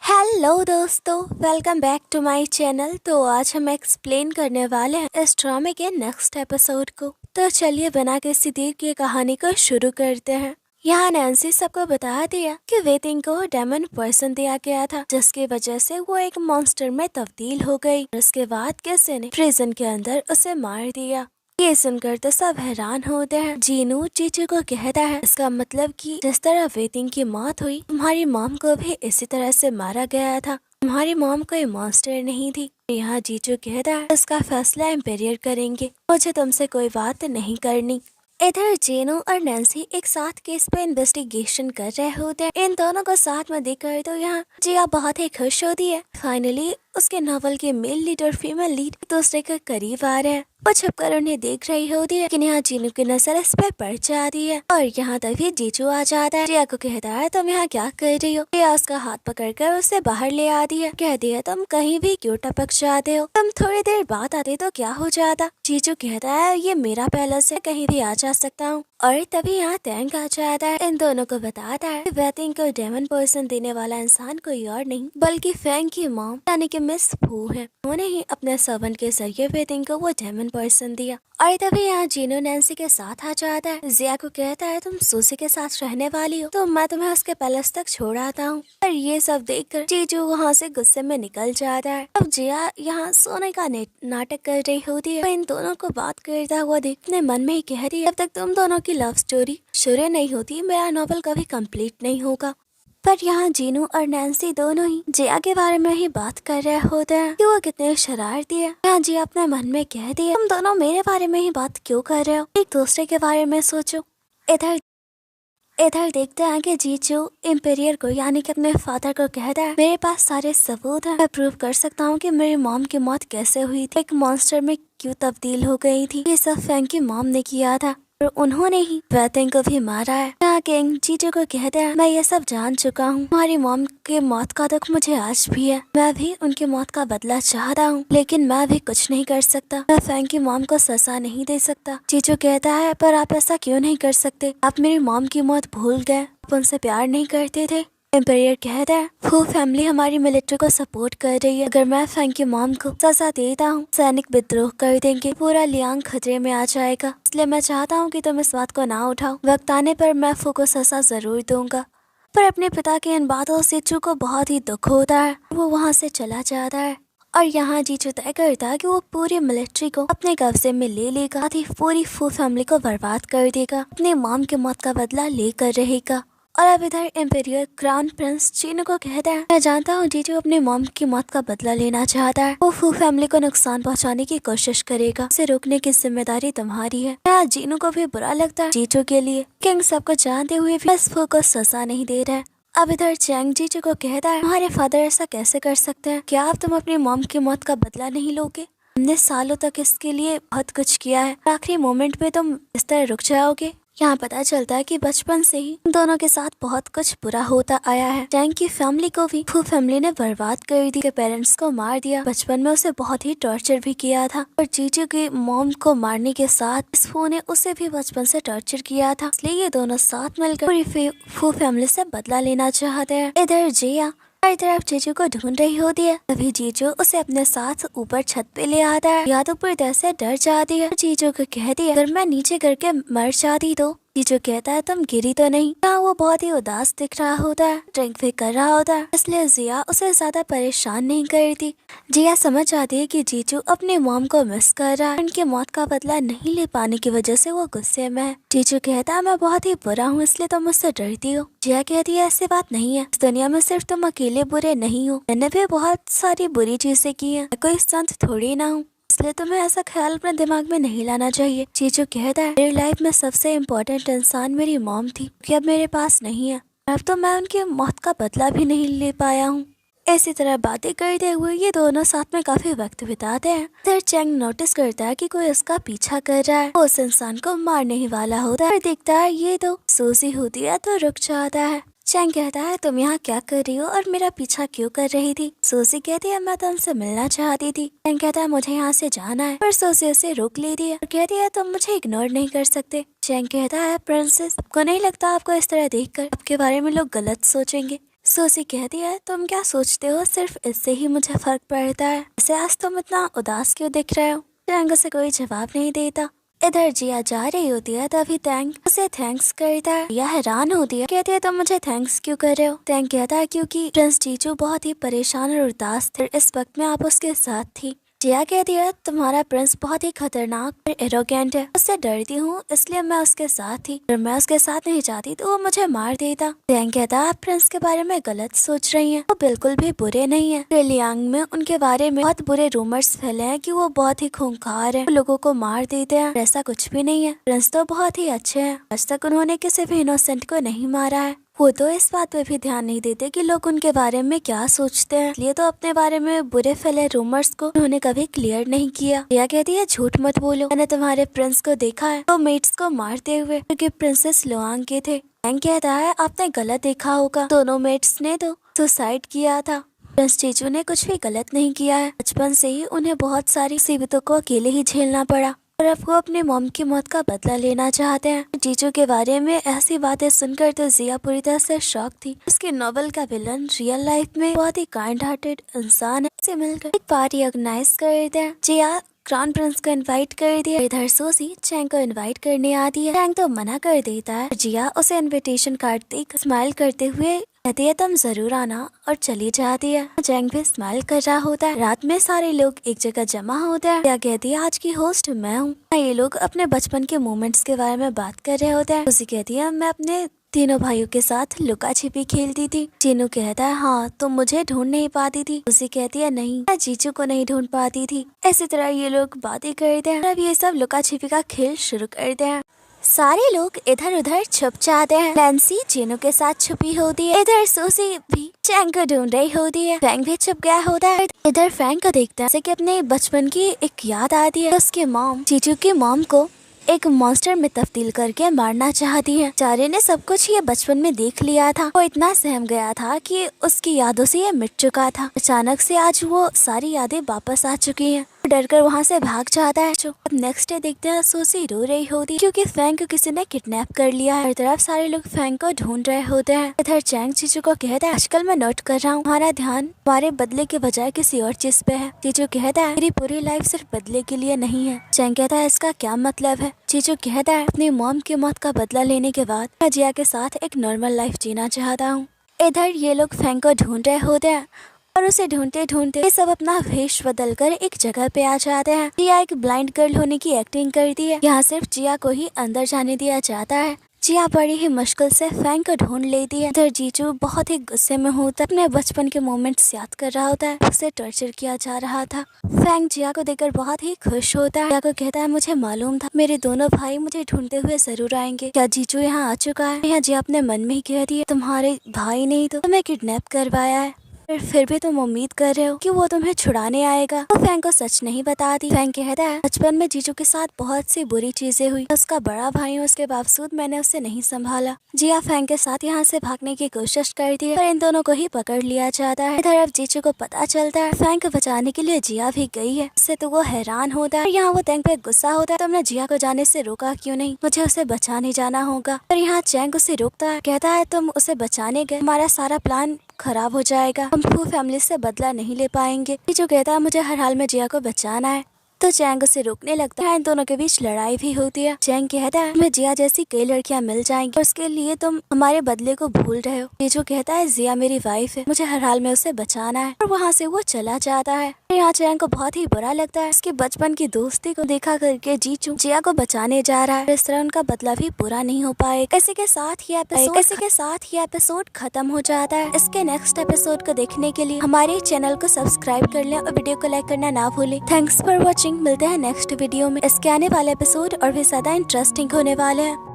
Hello दोस्तों, welcome back to my channel. तो आज हम एक्सप्लेन करने वाले हैं इस ड्रामे के नेक्स्ट एपिसोड को। तो चलिए बिना किसी देर की कहानी को शुरू करते हैं। यहाँ नैन्सी सबको बता दिया कि वेटिंग को डेमन पर्सन दिया गया था, जिसकी वजह से वो एक मॉन्स्टर में तब्दील हो गई। उसके बाद किसी ने प्रिजन के अंदर उसे मार दिया। ये सुनकर तो सब हैरान होते हैं। जीनू चीचू को कहता है, इसका मतलब कि जिस तरह वेटिंग की मौत हुई, तुम्हारी मॉम को भी इसी तरह से मारा गया था। तुम्हारी मॉम कोई मॉन्स्टर नहीं थी। यहाँ जीजू कहता है, इसका फैसला एम्पेरियर करेंगे, मुझे तुमसे कोई बात नहीं करनी। इधर जेनो और नैन्सी एक साथ केस पे इन्वेस्टिगेशन कर रहे होते हैं। इन दोनों को साथ में देखकर तो यहाँ जिया बहुत ही खुश होती है। फाइनली उसके नॉवल के मेल लीड और फीमेल लीड एक दूसरे के करीब आ रहे हैं। वो छुपकर उन्हें देख रही होती है, लेकिन यहाँ जीनू की नजर इस पे पड़ जाती है और यहाँ तभी जीजू आ जाता है। जिया को कहता है, तुम यहाँ क्या कर रही हो? जिया उसका हाथ पकड़कर उसे बाहर ले आती है। कहती है, तुम कहीं भी क्यों टपक जाते हो? तुम थोड़ी देर बाद आते तो क्या हो जाता? जीजू कहता है, ये मेरा पैलेस है, कहीं भी आ जा सकता हूँ। और तभी यहाँ टैंक आ जाता है। इन दोनों को बताता है वेटिंग को डेमन पर्सन देने वाला इंसान कोई और नहीं बल्कि फैंग की मॉम यानी कि मिस फू है। उन्होंने ही अपने सर्वेंट के जरिए वेटिंग को वो डेमन पर्सन दिया। और तभी यहाँ जीनो नैन्सी के साथ आ जाता है। जिया को कहता है, तुम सूसी के साथ रहने वाली हो तो मैं तुम्हें उसके पैलेस तक छोड़ आता हूँ। और ये सब देखकर जीजू वहाँ से गुस्से में निकल जाता है। अब जिया यहाँ सोने का नाटक कर रही होती है। इन दोनों को बात करता हुआ देखने मन में ही कह रही है, जब तक तुम दोनों की लव स्टोरी शुरू नहीं होती मेरा नॉवल कभी कंप्लीट नहीं होगा। पर यहाँ जीनू और नैन्सी दोनों ही जिया के बारे में ही बात कर रहे होते हैं कि वो कितने शरारती है। यहाँ जिया अपने मन में कहती है, तुम दोनों मेरे बारे में ही बात क्यों कर रहे हो? एक दूसरे के बारे में सोचो। इधर इधर देखते हैं कि जीजू इम्पेरियर को यानी कि अपने फादर को कहता है, मेरे पास सारे सबूत हैं, मैं प्रूव कर सकता हूँ कि मेरी मॉम की मौत कैसे हुई थी, एक मॉन्स्टर में क्यों तब्दील हो गई थी। ये सब फैंग की मॉम ने किया था और उन्होंने ही वेटिंग को भी मारा है। यहाँ किंग जीजू को कहते हैं, मैं ये सब जान चुका हूँ, हमारी मॉम के मौत का दुख मुझे आज भी है, मैं भी उनकी मौत का बदला चाहता हूँ, लेकिन मैं भी कुछ नहीं कर सकता, मैं फैंग की मॉम को सजा नहीं दे सकता। जीजू कहता है, पर आप ऐसा क्यों नहीं कर सकते? आप मेरी मॉम की मौत भूल गए, आप उनसे प्यार नहीं करते थे। एम्पेरियर कहता है, फू फैमिली हमारी मिलिट्री को सपोर्ट कर रही है, अगर मैं फैंग की मॉम को सजा देता हूँ सैनिक विद्रोह कर देंगे, पूरा लियांग खतरे में आ जाएगा, इसलिए मैं चाहता हूँ कि तुम इस बात को ना उठाओ, वक्त आने पर मैं फू को सजा जरूर दूंगा। पर अपने पिता की इन बातों से चू को बहुत ही दुख होता है, वो वहाँ से चला जाता है। और यहाँ जीजू तय करता है कि वो पूरी मिलिट्री को अपने कब्जे में ले लेगा, साथ ही पूरी फू फैमिली को बर्बाद कर देगा, अपने मॉम की मौत का बदला लेकर रहेगा। और अब इधर एम्पेरियर क्राउन प्रिंस जीनू को कहता है, मैं जानता हूँ जीजू अपने मॉम की मौत का बदला लेना चाहता है, वो फू फैमिली को नुकसान पहुँचाने की कोशिश करेगा, उसे रोकने की जिम्मेदारी तुम्हारी है। यहाँ जीनू को भी बुरा लगता है जीजू के लिए। किंग सबको जानते हुए भी इस फू को सजा नहीं दे रहा है। अब इधर चैंग जीजू को कहता है, हमारे फादर ऐसा कैसे कर सकते हैं? क्या आप तुम अपनी मॉम की मौत का बदला नहीं लोगे? हमने सालों तक इसके लिए बहुत कुछ किया है, आखिरी मोमेंट पे तुम इस तरह रुक जाओगे? यहाँ पता चलता है कि बचपन से ही दोनों के साथ बहुत कुछ बुरा होता आया है। टैंक की फैमिली को भी फू फैमिली ने बर्बाद कर दी, पेरेंट्स को मार दिया, बचपन में उसे बहुत ही टॉर्चर भी किया था, और जीजू की मॉम को मारने के साथ इस फू ने उसे भी बचपन से टॉर्चर किया था, इसलिए ये दोनों साथ मिलकर पूरी फू फैमिली से बदला लेना चाहते हैं। इधर जिया हर तरफ जीजू को ढूंढ रही होती है, तभी जीजू उसे अपने साथ ऊपर छत पे ले आता है। या तो पूरी तरह से डर जाती है, जीजू को कहती है, अगर मैं नीचे करके मर जाती तो? जीजू कहता है, तुम गिरी तो नहीं? यहाँ वो बहुत ही उदास दिख रहा होता है, ड्रिंक भी कर रहा होता है, इसलिए जिया उसे ज्यादा परेशान नहीं करती। जिया समझ जाती है कि जीजू अपने मॉम को मिस कर रहा है, उनकी मौत का बदला नहीं ले पाने की वजह से वो गुस्से में है। जीजू कहता है, मैं बहुत ही बुरा हूँ इसलिए तुम मुझसे डरती हो। जिया कहती है, ऐसी बात नहीं है, इस दुनिया में सिर्फ तुम अकेले बुरे नहीं हो, मैंने भी बहुत सारी बुरी चीजें की है, कोई संत थोड़ी ना हूँ, इसलिए तुम्हें ऐसा ख्याल अपने दिमाग में नहीं लाना चाहिए। जीजू कहता है, मेरी लाइफ में सबसे इम्पोर्टेंट इंसान मेरी मॉम थी, कि अब मेरे पास नहीं है, अब तो मैं उनकी मौत का बदला भी नहीं ले पाया हूँ। इसी तरह बातें करते हुए ये दोनों साथ में काफी वक्त बिताते हैं। फिर चैंग नोटिस करता है कि कोई उसका पीछा कर रहा है, वो उस इंसान को मारने ही वाला होता है, देखता है ये तो सूजी होती है तो रुक जाता है। चैंग कहता है, तुम यहाँ क्या कर रही हो और मेरा पीछा क्यों कर रही थी? सूजी कहती है, मैं तुमसे मिलना चाहती थी। चैंग कहता है, मुझे यहाँ से जाना है, पर सूजी उसे रोक लेती है और कहती है, तुम मुझे इग्नोर नहीं कर सकते। चैंग कहता है, प्रिंसेस, आपको नहीं लगता आपको इस तरह देखकर आपके बारे में लोग गलत सोचेंगे? सोसी कहती है तुम क्या सोचते हो सिर्फ इससे ही मुझे फर्क पड़ता है, ऐसे आज तुम इतना उदास क्यों दिख रहे हो। टैंग उसे कोई जवाब नहीं देता। इधर जिया जा रही होती है तभी टैंग उसे थैंक्स करता है। यह हैरान होती है, कहती है तुम मुझे थैंक्स क्यों कर रहे हो। टैंग कहता है क्योंकि प्रिंस जीजू बहुत ही परेशान और उदास थे, इस वक्त में आप उसके साथ थी। जिया कहती है तुम्हारा प्रिंस बहुत ही खतरनाक और एरोगेंट है, उससे डरती हूँ इसलिए मैं उसके साथ थी, अगर मैं उसके साथ नहीं जाती तो वो मुझे मार देता। टैंग कहता है आप प्रिंस के बारे में गलत सोच रही हैं, वो बिल्कुल भी बुरे नहीं है। लियांग में उनके बारे में बहुत बुरे रूमर्स फैले हैं कि वो बहुत ही खूंखार है, लोगों को मार देते हैं, ऐसा कुछ भी नहीं है। प्रिंस तो बहुत ही अच्छे हैं, आज तक उन्होंने किसी भी इनोसेंट को नहीं मारा है। वो तो इस बात पे भी ध्यान नहीं देते कि लोग उनके बारे में क्या सोचते हैं, इसलिए तो अपने बारे में बुरे फैले रूमर्स को उन्होंने कभी क्लियर नहीं किया। यह कहती है झूठ मत बोलो, मैंने तुम्हारे प्रिंस को देखा है तो मेट्स को मारते हुए, क्योंकि प्रिंसेस लुआंग के थे। टैंग कहता है आपने गलत देखा होगा, दोनों मेट्स ने तो सुसाइड किया था। प्रिंस जीजू ने कुछ भी गलत नहीं किया है, बचपन से ही उन्हें बहुत सारी मुसीबतों को अकेले ही झेलना पड़ा और अब वो अपने मॉम की मौत का बदला लेना चाहते हैं। जीजू के बारे में ऐसी बातें सुनकर तो जिया पूरी तरह से शॉक थी। उसके नॉवेल का विलन रियल लाइफ में बहुत ही काइंड हार्टेड इंसान है। से मिलकर एक पार्टी ऑर्गेनाइज करते हैं। जिया क्राउन प्रिंस को इनवाइट कर दिया। इधर सोसी चैंग को इनवाइट करने आती है। चैंग तो मना कर देता है। जिया उसे इनविटेशन कार्ड देकर स्माइल करते हुए कहती है तुम जरूर आना और चली जाती है। चैंग भी स्माइल कर रहा होता है। रात में सारे लोग एक जगह जमा होते हैं। जिया कहती है आज की होस्ट मैं हूँ। ये लोग अपने बचपन के मोमेंट्स के बारे में बात कर रहे होते हैं। सोसी कहती है मैं अपने तीनों भाइयों के साथ लुका छिपी खेलती थी। चीनू कहता है हाँ तुम मुझे ढूंढ नहीं पाती थी। उसी कहती है नहीं मैं जीजू को नहीं ढूंढ पाती थी। इसी तरह ये लोग बातें करते हैं। अब ये सब लुका छिपी का खेल शुरू करते हैं। सारे लोग इधर उधर छुप जाते हैं। नैन्सी चीनू के साथ छुपी होती है। इधर सोसी भी चैंग को ढूंढ रही होती है। फ्रैंक भी छुप गया होता है। इधर फ्रैंक को देखता है जैसे कि अपने बचपन की एक याद आती है। उसके मॉम जीजू की मॉम को एक मॉन्स्टर में तब्दील करके मारना चाहती है। चारे ने सब कुछ ये बचपन में देख लिया था। वो इतना सहम गया था कि उसकी यादों से ये मिट चुका था। अचानक से आज वो सारी यादें वापस आ चुकी हैं। डर कर वहाँ से भाग जाता है। अब नेक्स्ट डे देखते हैं सोसी रो रही होती क्योंकि फैंग को किसी ने किडनैप कर लिया है। हर तरफ सारे लोग फैंग को ढूंढ रहे होते हैं। इधर चैंग जीजू को कहता है आजकल मैं नोट कर रहा हूँ हमारा ध्यान हमारे बदले के बजाय किसी और चीज पे है। जीजू कहता है मेरी पूरी लाइफ सिर्फ बदले के लिए नहीं है। चैंग कहता है इसका क्या मतलब है। जीजू कहता है अपनी मॉम की मौत का बदला लेने के बाद मैं जिया के साथ एक नॉर्मल लाइफ जीना चाहता हूँ। इधर ये लोग फैंग को ढूंढ रहे होते हैं और उसे ढूंढते ढूंढते ये सब अपना वेश बदल कर एक जगह पे आ जाते हैं। जिया एक ब्लाइंड गर्ल होने की एक्टिंग करती है। यहाँ सिर्फ जिया को ही अंदर जाने दिया जाता है। जिया बड़ी ही मुश्किल से फैंग को ढूंढ लेती है। इधर जीजू बहुत ही गुस्से में होता है। अपने बचपन के मोमेंट्स याद कर रहा होता है। उसे टॉर्चर किया जा रहा था। फैंग जिया को देखकर बहुत ही खुश होता है। जिया को कहता है मुझे मालूम था मेरे दोनों भाई मुझे ढूंढते हुए जरूर आएंगे। क्या जीजू यहाँ आ चुका है। यहाँ जिया अपने मन में ही कहती है तुम्हारे भाई ने तो तुम्हें किडनैप करवाया है, फिर भी तुम उम्मीद कर रहे हो कि वो तुम्हें छुड़ाने आएगा। वो फैंग को सच नहीं बताती। फैंग कहता है बचपन में जीजू के साथ बहुत सी बुरी चीजें हुई। उसका बड़ा भाई हूँ, उसके बावजूद मैंने उसे नहीं संभाला। जिया फैंग के साथ यहाँ से भागने की कोशिश करती है पर इन दोनों को ही पकड़ लिया जाता है। इधर अब जीजू को पता चलता है फैंग को बचाने के लिए जिया भी गई है। इससे तो वो हैरान होता है। यहाँ वो चैंग पे गुस्सा होता है तुमने जिया को जाने से रोका क्यों नहीं, मुझे उसे बचाने जाना होगा। पर यहाँ चैंग उसे रोकता है। कहता है तुम उसे बचाने गए हमारा सारा प्लान खराब हो जाएगा, हम फू फैमिली से बदला नहीं ले पाएंगे। जो कहता है मुझे हर हाल में जिया को बचाना है तो चैंग उसे रोकने लगता है। इन दोनों के बीच लड़ाई भी होती है। चैंग कहता है तुम्हें जिया जैसी कई लड़कियां मिल जाएंगी और उसके लिए तुम हमारे बदले को भूल रहे हो। ये जो कहता है जिया मेरी वाइफ है, मुझे हर हाल में उसे बचाना है और वहाँ से वो चला जाता है। यहाँ चैंग को बहुत ही बुरा लगता है। उसके बचपन की दोस्ती को देखा करके जीजू जिया को बचाने जा रहा है। इस तरह उनका बदला भी पूरा नहीं हो पाएगा। इसी के साथ ही एपिसोड खत्म हो जाता है। इसके नेक्स्ट एपिसोड को देखने के लिए हमारे चैनल को सब्सक्राइब कर लें और वीडियो को लाइक करना ना भूलें। Thanks for watching. मिलते हैं नेक्स्ट वीडियो में। इसके आने वाले एपिसोड और भी ज्यादा इंटरेस्टिंग होने वाले हैं।